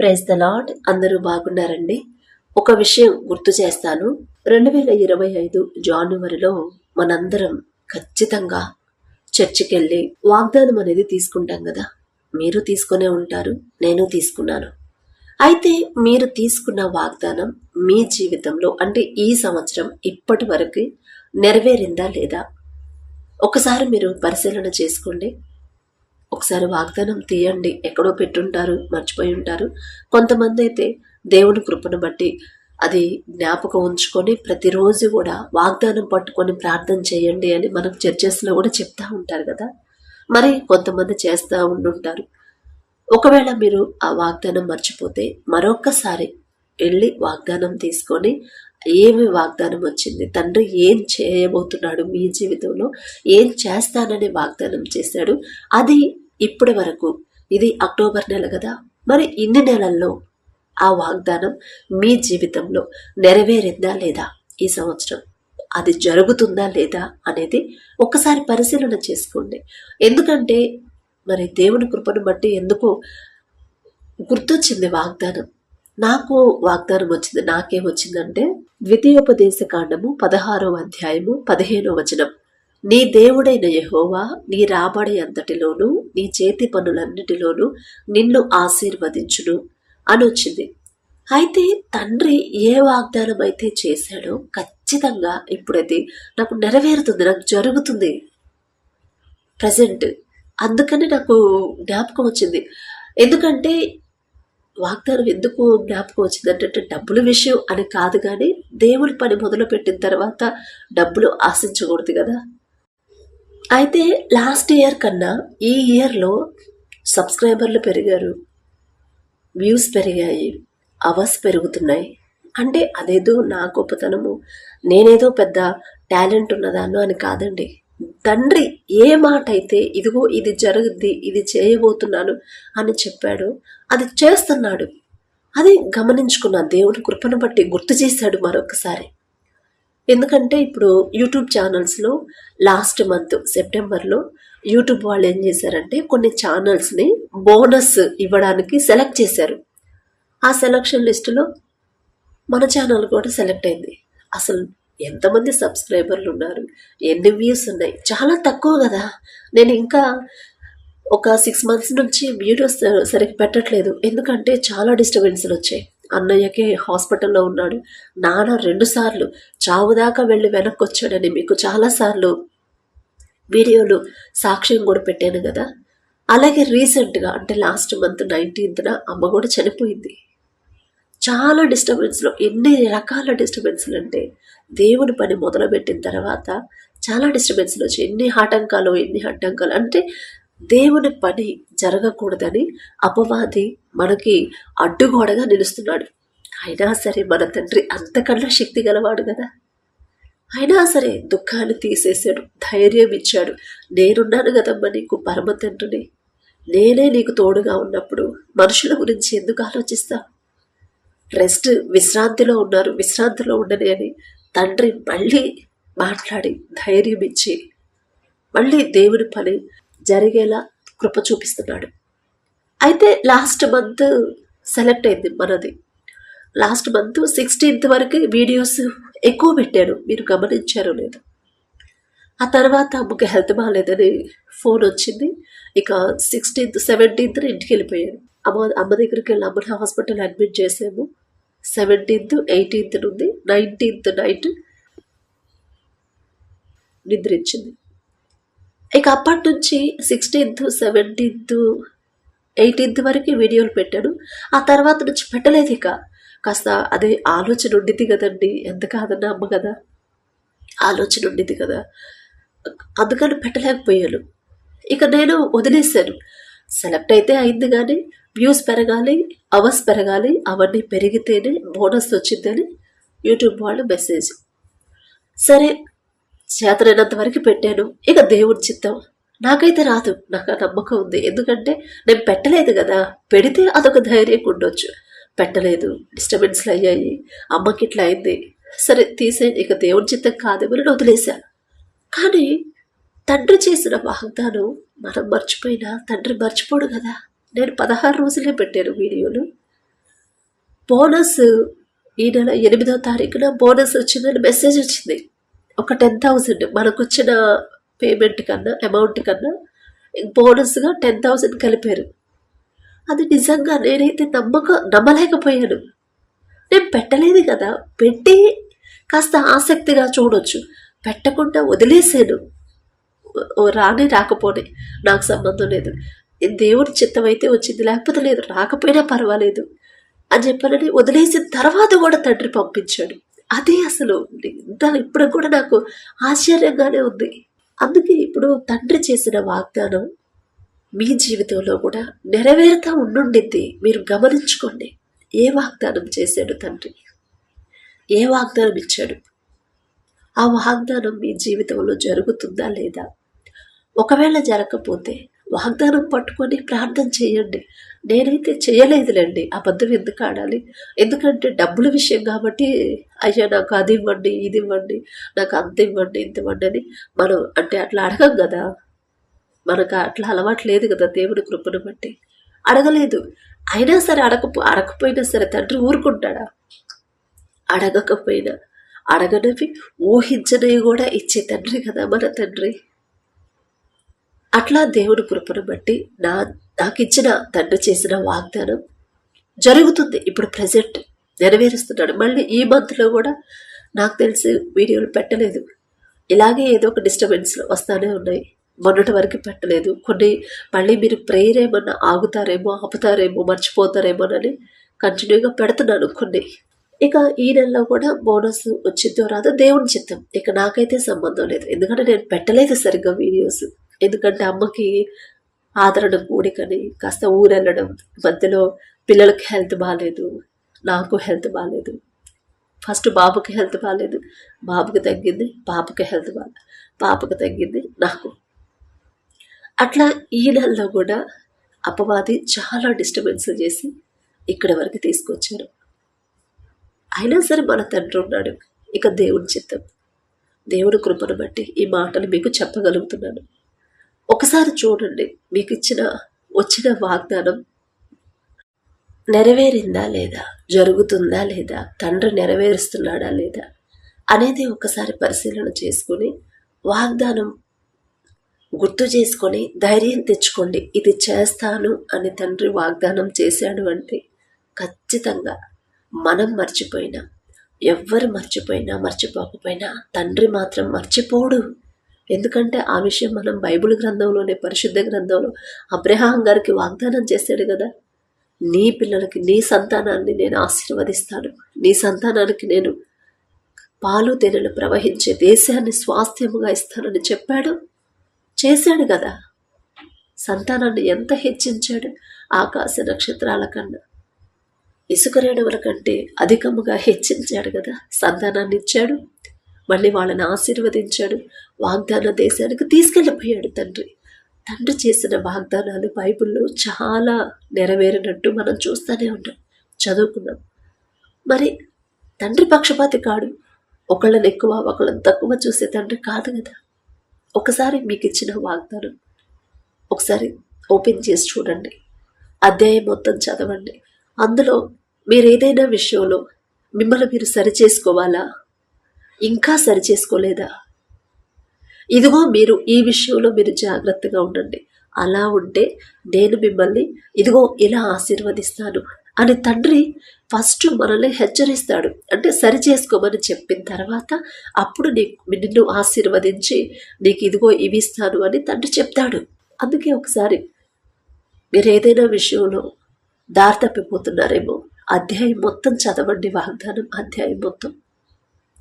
Praise the lord. అందరూ బాగున్నారండి. ఒక విషయం గుర్తు చేస్తాను. 2025 జనవరిలో మనందరం ఖచ్చితంగా చర్చికి వెళ్ళి వాగ్దానం అనేది తీసుకుంటాం కదా. మీరు తీసుకునే ఉంటారు, నేను తీసుకున్నాను. అయితే మీరు తీసుకున్న వాగ్దానం మీ జీవితంలో అంటే ఈ సంవత్సరం ఇప్పటి వరకు నెరవేరిందా లేదా ఒకసారి మీరు పరిశీలన చేసుకోండి. ఒకసారి వాగ్దానం తీయండి. ఎక్కడో పెట్టుంటారు, మర్చిపోయి ఉంటారు. కొంతమంది అయితే దేవుని కృపను బట్టి అది జ్ఞాపకం ఉంచుకొని ప్రతిరోజు కూడా వాగ్దానం పట్టుకొని ప్రార్థన చేయండి అని మనకు చర్చెస్లో కూడా చెప్తా ఉంటారు కదా. మరి కొంతమంది చేస్తూ ఉండుంటారు. ఒకవేళ మీరు ఆ వాగ్దానం మర్చిపోతే మరొక్కసారి వెళ్ళి వాగ్దానం తీసుకొని ఏమి వాగ్దానం వచ్చింది, తండ్రి ఏం చేయబోతున్నాడు, మీ జీవితంలో ఏం చేస్తానని వాగ్దానం చేశాడు, అది ఇప్పటి వరకు ఇది అక్టోబర్ నెల కదా, మరి ఇన్ని నెలల్లో ఆ వాగ్దానం మీ జీవితంలో నెరవేరిందా లేదా, ఈ సంవత్సరం అది జరుగుతుందా లేదా అనేది ఒక్కసారి పరిశీలన చేసుకోండి. ఎందుకంటే మరి దేవుని కృపను బట్టి ఎందుకు గుర్తొచ్చింది వాగ్దానం. నాకు వాగ్దానం వచ్చింది. నాకేమొచ్చిందంటే ద్వితీయోపదేశ కాండము 16వ అధ్యాయము 15వ వచనం, నీ దేవుడైన యెహోవా నీ రాబడి అంతటిలోనూ నీ చేతి పనులన్నిటిలోనూ నిన్ను ఆశీర్వదించును అని వచ్చింది. అయితే తండ్రి ఏ వాగ్దానం అయితే చేశాడో ఖచ్చితంగా ఇప్పుడైతే నాకు నెరవేరుతుంది, నాకు జరుగుతుంది ప్రజెంట్. అందుకని నాకు జ్ఞాపకం వచ్చింది. ఎందుకంటే వాగ్దానం ఎందుకు జ్ఞాపకం వచ్చిందంటే డబ్బుల విషయం అని కాదు, కానీ దేవుడి పని మొదలు పెట్టిన తర్వాత డబ్బులు ఆశించకూడదు కదా. అయితే లాస్ట్ ఇయర్ కన్నా ఈ ఇయర్లో సబ్స్క్రైబర్లు పెరిగారు, వ్యూస్ పెరిగాయి, అవర్స్ పెరుగుతున్నాయి. అంటే అదేదో నా గొప్పతనము, నేనేదో పెద్ద టాలెంట్ ఉన్నదాను అని కాదండి. తండ్రి ఏ మాట అయితే ఇదిగో ఇది జరుగుద్ది, ఇది చేయబోతున్నాను అని చెప్పాడు, అది చేస్తున్నాడు. అది గమనించుకున్న దేవుని కృపను బట్టి గుర్తు చేశాడు మరొకసారి. ఎందుకంటే ఇప్పుడు యూట్యూబ్ ఛానల్స్లో లాస్ట్ మంత్ సెప్టెంబర్లో యూట్యూబ్ వాళ్ళు ఏం చేశారంటే కొన్ని ఛానల్స్ని బోనస్ ఇవ్వడానికి సెలెక్ట్ చేశారు. ఆ సెలక్షన్ లిస్టులో మన ఛానల్ కూడా సెలెక్ట్ అయింది. అసలు ఎంతమంది సబ్స్క్రైబర్లు ఉన్నారు, ఎన్ని వ్యూస్ ఉన్నాయి, చాలా తక్కువ కదా. నేను ఇంకా ఒక 6 months నుంచి వీడియోస్ సరిగ్గా పెట్టట్లేదు. ఎందుకంటే చాలా డిస్టర్బెన్స్లు వచ్చాయి. అన్నయ్యకి హాస్పిటల్లో ఉన్నాడు, నాన్న 2 సార్లు చావు దాకా వెళ్ళి వెనక్కి వచ్చాడని మీకు చాలాసార్లు వీడియోలు సాక్ష్యం కూడా పెట్టాను కదా. అలాగే రీసెంట్గా అంటే లాస్ట్ మంత్ 19th అమ్మ కూడా చనిపోయింది. చాలా డిస్టర్బెన్స్లో, ఎన్ని రకాల డిస్టర్బెన్స్లు అంటే దేవుని పని మొదలుపెట్టిన తర్వాత చాలా డిస్టర్బెన్స్లు వచ్చాయి. ఎన్ని అడ్డంకాలు అంటే దేవుని పని జరగకూడదని అపవాది మనకి అడ్డుగోడగా నిలుస్తున్నాడు. అయినా సరే మన తండ్రి అంతకన్నా శక్తి గలవాడు కదా. అయినా సరే దుఃఖాన్ని తీసేశాడు, ధైర్యం ఇచ్చాడు. నేనున్నాను కదమ్మా నీకు పరమ తండ్రిని, నేనే నీకు తోడుగా ఉన్నప్పుడు మనుషుల గురించి ఎందుకు ఆలోచిస్తా, విశ్రాంతిలో ఉన్నారు, విశ్రాంతిలో ఉండని అని తండ్రి మళ్ళీ మాట్లాడి ధైర్యం ఇచ్చి మళ్ళీ దేవుని పని జరిగేలా కృప చూపిస్తున్నాడు. అయితే లాస్ట్ మంత్ సెలెక్ట్ అయింది మనది. లాస్ట్ మంత్ 16th వరకు వీడియోస్ ఎక్కువ పెట్టాను, మీరు గమనించారో లేదు. ఆ తర్వాత అమ్మకి హెల్త్ బాగాలేదని ఫోన్ వచ్చింది. ఇక 16th 17th ఇంటికి వెళ్ళిపోయాను. అమ్మ దగ్గరికి వెళ్ళి అమ్మని హాస్పిటల్ అడ్మిట్ చేసాము. 17th 18th నుండి 19th నైట్ నిద్రించింది. ఇక అప్పటి నుంచి 16th 17th 18th వరకు వీడియోలు పెట్టాను. ఆ తర్వాత నుంచి పెట్టలేదు. ఇక కాస్త అదే ఆలోచన ఉండింది కదండి, ఎంత కాదన్నా అమ్మ కదా, ఆలోచన ఉండింది కదా, అందుకని పెట్టలేకపోయాను. ఇక నేను వదిలేశాను. సెలెక్ట్ అయితే అయింది, కానీ వ్యూస్ పెరగాలి, అవర్స్ పెరగాలి, అవన్నీ పెరిగితేనే బోనస్ వచ్చిందని యూట్యూబ్ వాళ్ళు మెసేజ్. సరే చేతనైనంత వరకు పెట్టాను. ఇక దేవుడి చిత్తం, నాకైతే రాదు, నాకు ఆ నమ్మకం ఉంది. ఎందుకంటే నేను పెట్టలేదు కదా, పెడితే అదొక ధైర్యం ఉండొచ్చు. పెట్టలేదు, డిస్టర్బెన్స్లు అయ్యాయి, అమ్మకి ఇట్లా అయింది, సరే తీసే, ఇక దేవుడి చిత్తం కాదేమో నేను వదిలేశా. కానీ తండ్రి చేసిన వాగ్దానం మనం మర్చిపోయినా తండ్రి మర్చిపోడు కదా. నేను 16 రోజులే పెట్టాను వీడియోలు, బోనస్ ఈ నెల 8వ తారీఖున బోనస్ వచ్చిందని మెసేజ్ వచ్చింది. ఒక 10,000 మనకు వచ్చిన పేమెంట్ కన్నా అమౌంట్ కన్నా బోనస్గా 10,000 కలిపారు. అది నిజంగా నేనైతే నమ్మలేకపోయాను. నేను పెట్టలేదు కదా, పెట్టి కాస్త ఆసక్తిగా చూడొచ్చు, పెట్టకుండా వదిలేసాను. రానే రాకపోనే నాకు సంబంధం లేదు, దేవుడి చిత్తం అయితే వచ్చింది, లేకపోతే లేదు, రాకపోయినా పర్వాలేదు అని చెప్పానని వదిలేసిన తర్వాత కూడా తండ్రి పంపించాడు. అదే అసలు ఇప్పుడు కూడా నాకు ఆశ్చర్యంగానే ఉంది. అందుకే ఇప్పుడు తండ్రి చేసిన వాగ్దానం మీ జీవితంలో కూడా నెరవేరుతా ఉండుండిద్ది. మీరు గమనించుకోండి, ఏ వాగ్దానం చేశాడు తండ్రి, ఏ వాగ్దానం ఇచ్చాడు, ఆ వాగ్దానం మీ జీవితంలో జరుగుతుందా లేదా? ఒకవేళ జరగకపోతే వాగ్దానం పట్టుకొని ప్రార్థన చేయండి. నేనైతే చేయలేదులేండి, అబద్ధం ఎందుకు ఆడాలి? ఎందుకంటే డబ్బుల విషయం కాబట్టి, అయ్యా నాకు అది ఇవ్వండి, ఇది ఇవ్వండి, నాకు అంత ఇవ్వండి, ఇంత ఇవ్వండి అని మనం అంటే అట్లా అడగం కదా, మనకు అట్లా అలవాటు లేదు కదా. దేవుడి కృపను బట్టి అడగలేదు. అయినా సరే అడగకపోయినా సరే తండ్రి ఊరుకుంటాడా? అడగకపోయినా అడగనవి ఊహించనివి కూడా ఇచ్చే తండ్రి కదా మన తండ్రి. అట్లా దేవుడి కృపను బట్టి నాకు ఇచ్చిన తండ్రి చేసిన వాగ్దానం జరుగుతుంది. ఇప్పుడు ప్రజెంట్ నెరవేరుస్తున్నాడు. మళ్ళీ ఈ మంత్లో కూడా నాకు తెలిసి వీడియోలు పెట్టలేదు. ఇలాగే ఏదో ఒక డిస్టర్బెన్స్లు వస్తూనే ఉన్నాయి. మొన్నటి వరకు పెట్టలేదు. కొన్ని మళ్ళీ మీరు ప్రేయర్ ఏమన్నా ఆగుతారేమో, ఆపుతారేమో, మర్చిపోతారేమోనని కంటిన్యూగా పెడుతున్నాను కొన్ని. ఇక ఈ నెలలో కూడా బోనస్ వచ్చిందో రాదో దేవుని చిత్తం. ఇక నాకైతే సంబంధం లేదు, ఎందుకంటే నేను పెట్టలేదు సరిగ్గా వీడియోస్. ఎందుకంటే అమ్మకి ఆదరణ కూడికని కాస్త ఊరెళ్ళడం, మధ్యలో పిల్లలకి హెల్త్ బాగాలేదు, నాకు హెల్త్ బాగాలేదు. ఫస్ట్ బాబుకి హెల్త్ బాగాలేదు, బాబుకి తగ్గింది, పాపకి హెల్త్ బాగాలేదు, పాపకి తగ్గింది, నాకు. అట్లా ఈ నెలలో కూడా అపవాది చాలా డిస్టర్బెన్స్ చేసి ఇక్కడి వరకు తీసుకొచ్చారు. అయినా సరే మన తండ్రి ఉన్నాడు. ఇక దేవుడి చిత్తం, దేవుడి కృపను బట్టి ఈ మాటలు మీకు చెప్పగలుగుతున్నాను. ఒకసారి చూడండి, మీకు వచ్చిన వాగ్దానం నెరవేరిందా లేదా, జరుగుతుందా లేదా, తండ్రి నెరవేరుస్తున్నాడా లేదా అనేది ఒకసారి పరిశీలన చేసుకొని వాగ్దానం గుర్తు చేసుకొని ధైర్యం తెచ్చుకోండి. ఇది చేస్తాను అని తండ్రి వాగ్దానం చేశాడు అంటే ఖచ్చితంగా మనం మర్చిపోయినా, ఎవ్వరు మర్చిపోకపోయినా తండ్రి మాత్రం మర్చిపోడు. ఎందుకంటే ఆ విషయం మనం బైబిల్ గ్రంథంలోనే, పరిశుద్ధ గ్రంథంలో అబ్రహాం గారికి వాగ్దానం చేశాడు కదా, నీ పిల్లలకి, నీ సంతానాన్ని నేను ఆశీర్వదిస్తాను, నీ సంతానానికి నేను పాలు తేనెలు ప్రవహించే దేశాన్ని స్వాస్థ్యముగా ఇస్తానని చెప్పాడు, చేశాడు కదా. సంతానాన్ని ఎంత హెచ్చించాడు, ఆకాశ నక్షత్రాల కన్నా, ఇసుక రేణువుల కంటే అధికముగా హెచ్చించాడు కదా. సంతానాన్ని ఇచ్చాడు, మళ్ళీ వాళ్ళని ఆశీర్వదించాడు, వాగ్దాన దేశానికి తీసుకెళ్ళిపోయాడు తండ్రి. తండ్రి చేసిన వాగ్దానాలు బైబిల్లో చాలా నెరవేరినట్టు మనం చూస్తూనే ఉంటాం, చదువుకున్నాం. మరి తండ్రి పక్షపాతి కాడు, ఒకళ్ళని ఎక్కువ ఒకళ్ళని తక్కువ చూసే తండ్రి కాదు కదా. ఒకసారి మీకు ఇచ్చిన వాగ్దానం ఒకసారి ఓపెన్ చేసి చూడండి, అధ్యాయం మొత్తం చదవండి. అందులో మీరు ఏదైనా విషయంలో మిమ్మల్ని మీరు సరిచేసుకోవాలా, ఇంకా సరిచేసుకోలేదా, ఇదిగో మీరు ఈ విషయంలో మీరు జాగ్రత్తగా ఉండండి, అలా ఉంటే నేను మిమ్మల్ని ఇదిగో ఇలా ఆశీర్వదిస్తాను అని తండ్రి ఫస్ట్ మనల్ని హెచ్చరిస్తాడు. అంటే సరి చేసుకోమని చెప్పిన తర్వాత అప్పుడు నిన్ను ఆశీర్వదించి నీకు ఇదిగో ఇవి ఇస్తాను అని తండ్రి చెప్తాడు. అందుకే ఒకసారి మీరు ఏదైనా విషయంలో దారి తప్పిపోతున్నారేమో అధ్యాయం మొత్తం చదవండి, వాగ్దానం అధ్యాయం మొత్తం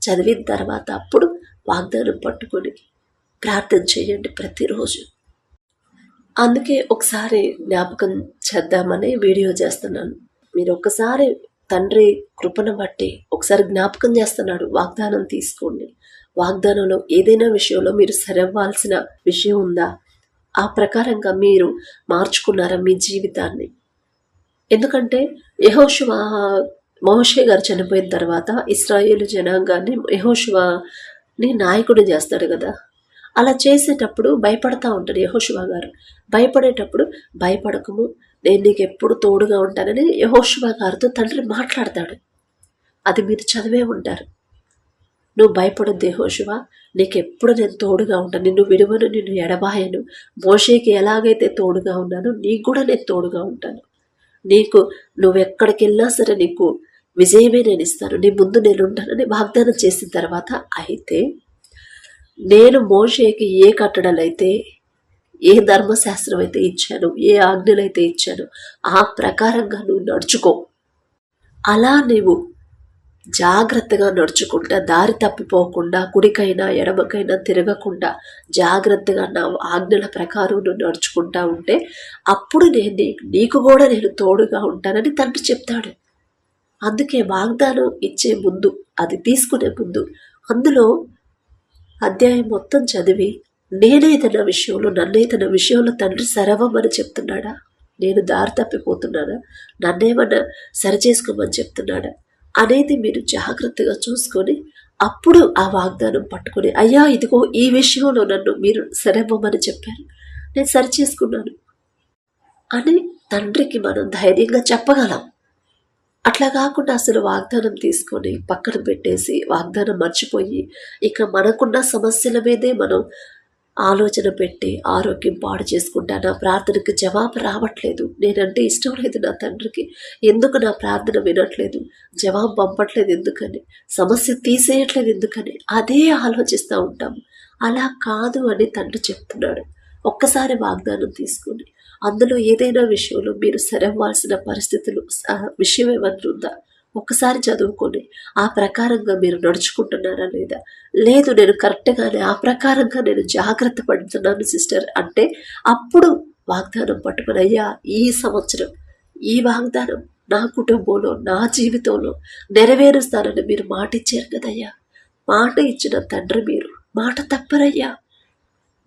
చదివిన తర్వాత అప్పుడు వాగ్దానం పట్టుకొని ప్రార్థన చేయండి ప్రతిరోజు. అందుకే ఒకసారి జ్ఞాపకం చేద్దామని వీడియో చేస్తున్నాను. మీరు ఒక్కసారి తండ్రి కృపను బట్టి ఒకసారి జ్ఞాపకం చేస్తున్నాడు, వాగ్దానం తీసుకోండి. వాగ్దానంలో ఏదైనా విషయంలో మీరు సరవ్వాల్సిన విషయం ఉందా, ఆ ప్రకారంగా మీరు మార్చుకున్నారా మీ జీవితాన్ని? ఎందుకంటే యెహోషువ, మోషే గారు చనిపోయిన తర్వాత ఇశ్రాయేలు జనాంగాన్ని యెహోషువని నాయకుడు చేస్తాడు కదా. అలా చేసేటప్పుడు భయపడతా ఉంటాడు యెహోషువ గారు. భయపడేటప్పుడు భయపడకము, నేను నీకు ఎప్పుడు తోడుగా ఉంటానని యెహోషువ గారితో తండ్రి మాట్లాడతాడు. అది మీరు చదివే ఉంటారు. నువ్వు భయపడొద్దు యెహోషువ, నీకెప్పుడు నేను తోడుగా ఉంటాను, నిన్ను విడువను, నిన్ను ఎడబాయను. మోషేకి ఎలాగైతే తోడుగా ఉన్నానో నీకు కూడా నేను తోడుగా ఉంటాను. నీకు నువ్వెక్కడికి వెళ్ళినా సరే నీకు విజయమే నేను ఇస్తాను, నీ ముందు నేను ఉంటానని వాగ్దానం చేసిన తర్వాత, అయితే నేను మోషేకి ఏ కట్టడలైతే, ఏ ధర్మశాస్త్రం అయితే ఇచ్చాను, ఏ ఆజ్ఞలైతే ఇచ్చాను, ఆ ప్రకారంగా నువ్వు నడుచుకో. అలా నీవు జాగ్రత్తగా నడుచుకుంటా, దారి తప్పిపోకుండా, కుడికైనా ఎడమకైనా తిరగకుండా జాగ్రత్తగా నా ఆజ్ఞల ప్రకారం నువ్వు నడుచుకుంటా ఉంటే అప్పుడు నేను నీకు కూడా నేను తోడుగా ఉంటానని తండ్రి చెప్తాడు. అందుకే వాగ్దానం ఇచ్చే ముందు, అది తీసుకునే ముందు, అందులో అధ్యాయం మొత్తం చదివి నేనేదైనా విషయంలో, నన్నేదైనా విషయంలో తండ్రి సరవమని చెప్తున్నాడా, నేను దారి తప్పిపోతున్నానా, నన్నేమన్నా సరిచేసుకోమని చెప్తున్నాడా అనేది మీరు జాగ్రత్తగా చూసుకొని అప్పుడు ఆ వాగ్దానం పట్టుకొని, అయ్యా ఇదిగో ఈ విషయంలో నన్ను మీరు సరివ్వమని చెప్పారు, నేను సరిచేసుకున్నాను అని తండ్రికి మనం ధైర్యంగా చెప్పగలం. అట్లా కాకుండా అసలు వాగ్దానం తీసుకొని పక్కన పెట్టేసి వాగ్దానం మర్చిపోయి ఇక మనకున్న సమస్యల మీదే మనం ఆలోచన పెట్టి ఆరోగ్యం పాడు చేసుకుంటా, నా ప్రార్థనకి జవాబు రావట్లేదు, నేనంటే ఇష్టం లేదు నా తండ్రికి, ఎందుకు నా ప్రార్థన వినట్లేదు, జవాబు పంపట్లేదు ఎందుకని, సమస్య తీసేయట్లేదు ఎందుకని, అదే ఆలోచిస్తూ ఉంటాము. అలా కాదు అని తండ్రి చెప్తున్నాడు. ఒక్కసారి వాగ్దానం తీసుకుని అందులో ఏదైనా విషయంలో మీరు సరవ్వాల్సిన పరిస్థితులు విషయం ఏమన్నా ఉందా ఒక్కసారి చదువుకొని ఆ ప్రకారంగా మీరు నడుచుకుంటున్నారా లేదా, లేదు నేను కరెక్ట్గానే ఆ ప్రకారంగా నేను జాగ్రత్త పడుతున్నాను సిస్టర్ అంటే అప్పుడు వాగ్దానం పట్టుకుని, అయ్యా ఈ సంవత్సరం ఈ వాగ్దానం నా కుటుంబంలో, నా జీవితంలో నెరవేరుస్తానని మీరు మాట ఇచ్చారు కదయ్యా, మాట ఇచ్చిన తండ్రి మీరు, మాట తప్పరయ్యా,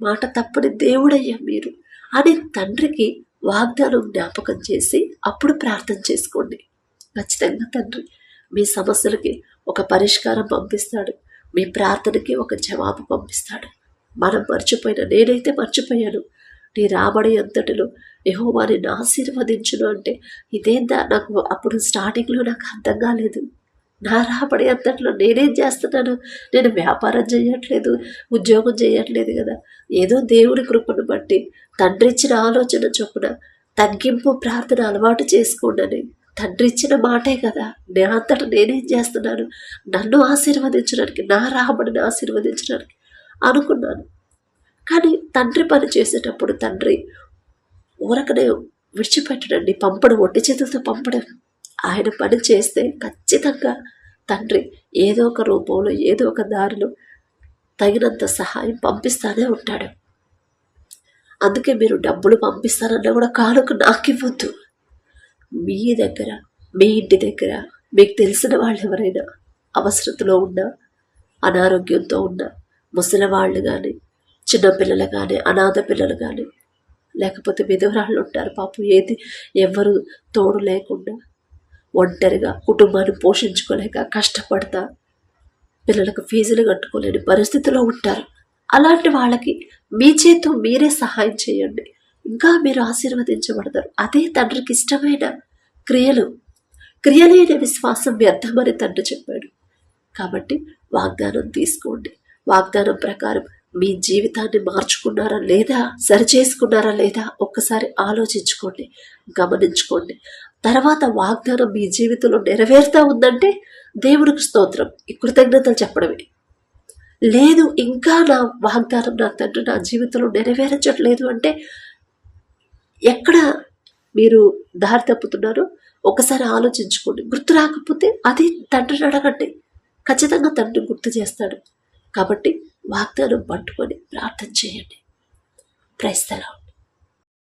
మాట తప్పని దేవుడయ్యా మీరు అని తండ్రికి వాగ్దానం జ్ఞాపకం చేసి అప్పుడు ప్రార్థన చేసుకోండి. ఖచ్చితంగా తండ్రి మీ సమస్యలకి ఒక పరిష్కారం పంపిస్తాడు, మీ ప్రార్థనకి ఒక జవాబు పంపిస్తాడు. మనం మర్చిపోయిన, నేనైతే మర్చిపోయాను, నీ రాబడి అంతటిలో యెహోవా నిన్ను ఆశీర్వదించును అంటే ఇదేందా, నాకు అప్పుడు స్టార్టింగ్లో నాకు అర్థం కాలేదు. నా రాబడి అంతట్లో నేనేం చేస్తున్నాను, నేను వ్యాపారం చేయట్లేదు, ఉద్యోగం చేయట్లేదు కదా, ఏదో దేవుడి కృపను బట్టి తండ్రి ఇచ్చిన ఆలోచన చొప్పున తగ్గింపు ప్రార్థన అలవాటు చేసుకోండి, తండ్రి ఇచ్చిన మాటే కదా, నా అంతటా నేనేం చేస్తున్నాను, నన్ను ఆశీర్వదించడానికి, నా రాబడిని ఆశీర్వదించడానికి అనుకున్నాను. కానీ తండ్రి పని చేసేటప్పుడు తండ్రి ఊరకనే విడిచిపెట్టడండి, పంపడం, ఒట్టి చేతులతో పంపడం. ఆయన పని చేస్తే ఖచ్చితంగా తండ్రి ఏదో ఒక రూపంలో, ఏదో ఒక దారిలో తగినంత సహాయం పంపిస్తానే ఉంటాడు. అందుకే మీరు డబ్బులు పంపిస్తానన్నా కూడా కానుక నాకు ఇవ్వద్దు. మీ దగ్గర, మీ ఇంటి దగ్గర మీకు తెలిసిన వాళ్ళు ఎవరైనా అవసరతలో ఉన్నా, అనారోగ్యంతో ఉన్న ముసలి వాళ్ళు కానీ, చిన్నపిల్లలు కానీ, అనాథ పిల్లలు కానీ, లేకపోతే విధవరాళ్ళు ఉంటారు పాపం, ఎవరు తోడు లేకుండా ఒంటరిగా కుటుంబాన్ని పోషించుకోలేక కష్టపడతా పిల్లలకు ఫీజులు కట్టుకోలేని పరిస్థితిలో ఉంటారు. అలాంటి వాళ్ళకి మీ చేతితో మీరే సహాయం చేయండి, ఇంకా మీరు ఆశీర్వదించబడతారు. అదే తండ్రికి ఇష్టమైన క్రియలు. క్రియలేని విశ్వాసం వ్యర్థమని తండ్రి చెప్పాడు. కాబట్టి వాగ్దానం తీసుకోండి. వాగ్దానం ప్రకారం మీ జీవితాన్ని మార్చుకున్నారా లేదా, సరిచేసుకున్నారా లేదా ఒక్కసారి ఆలోచించుకోండి, గమనించుకోండి. తర్వాత వాగ్దానం మీ జీవితంలో నెరవేరుతా ఉందంటే దేవుడికి స్తోత్రం, ఈ కృతజ్ఞతలు చెప్పడమే. లేదు ఇంకా నా వాగ్దానం నా తండ్రి నా జీవితంలో నెరవేర్చట్లేదు అంటే ఎక్కడ మీరు దారి తప్పుతున్నారో ఒకసారి ఆలోచించుకోండి. గుర్తు రాకపోతే అది తండ్రిని అడగండి, ఖచ్చితంగా తండ్రి గుర్తు చేస్తాడు. కాబట్టి వాగ్దానం పట్టుకొని ప్రార్థన చేయండి. Praise the lord.